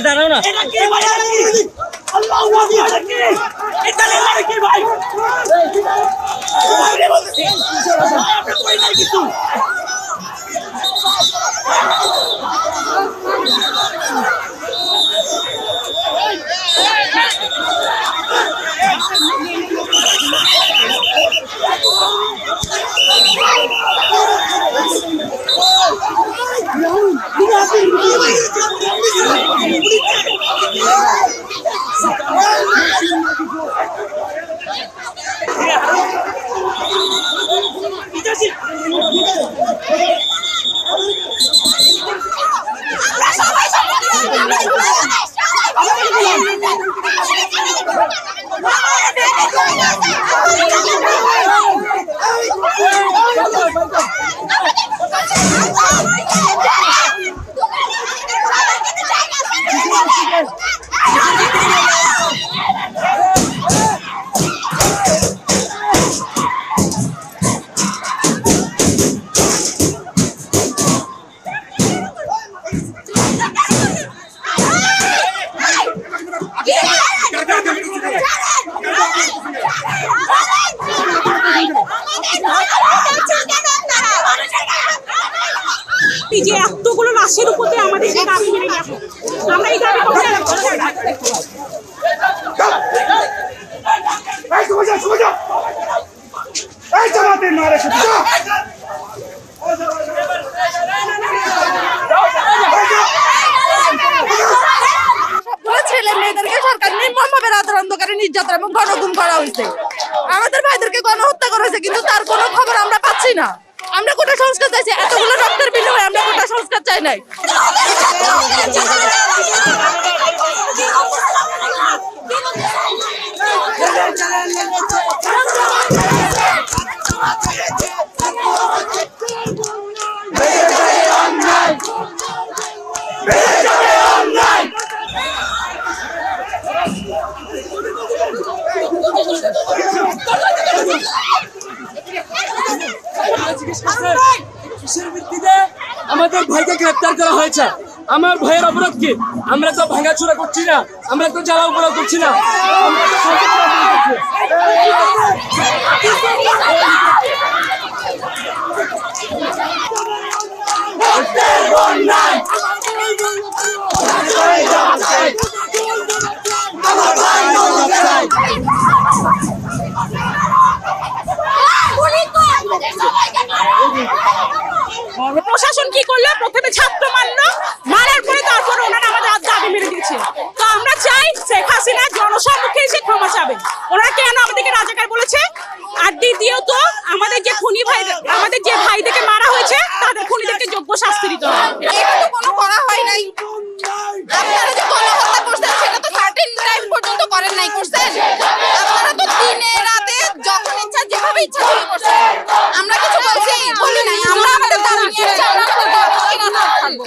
দাঁড়াও না যে এতগুলো লাশের উপরে আমাদের যে দাবি মেনে নেব আমরা এই দাবি করতে ছেলে মেয়েদেরকে সরকার নির্মমভাবে রাতের অন্ধকারে নির্যাতন এবং গণগুম করা হয়েছে। আমাদের ভাইদেরকে গণহত্যা করা হয়েছে, কিন্তু তার কোনো খবর আমরা পাচ্ছি না। আমরা কোটা সংস্কার চাইছি, এতগুলো রক্তের বিনিময়ে আমরা কোটা সংস্কার চাই নাই। আমাদের ভাইকে গ্রেপ্তার করা হয়েছে। আমার ভাইয়ের অপরাধ কি? আমরা তো ভাঙাচোরা করছি না, আমরা তো জ্বালা পোড়া করছি না। প্রশাসন কি করলো? প্রথমে ছাত্র মারলো, মারার পরে তারপর ওনারা আমাদের দাবি মেনে দিয়েছে। তো আমরা চাই শেখ হাসিনা জনসম্মুখে এসে ক্ষমা চাবেন। ওনারা কেন আমাদেরকে রাজাকার বলেছে? আর দ্বিতীয়ত আমাদের যে খুনি ভাই, আমাদের যে ভাইদেরকে মারা হয়েছে তাদের খুনিদেরকে যোগ্য শাস্তি দিতে হবে। এটা তো কোনো করা হয় নাই। আপনারা যে গণহত্যা করছেন সেটা তো সার্টেন টাইম পর্যন্ত করেন নাই, করছেন আপনারা তো দিনে রাতে যখন ইচ্ছা যেভাবে ইচ্ছা চুরি করছেন। আমরা কিছু বলি নাই, আমরা আমাদের দাবি নিয়ে এসেছি, আমরা আমাদের দাবি নিয়ে থাকবো।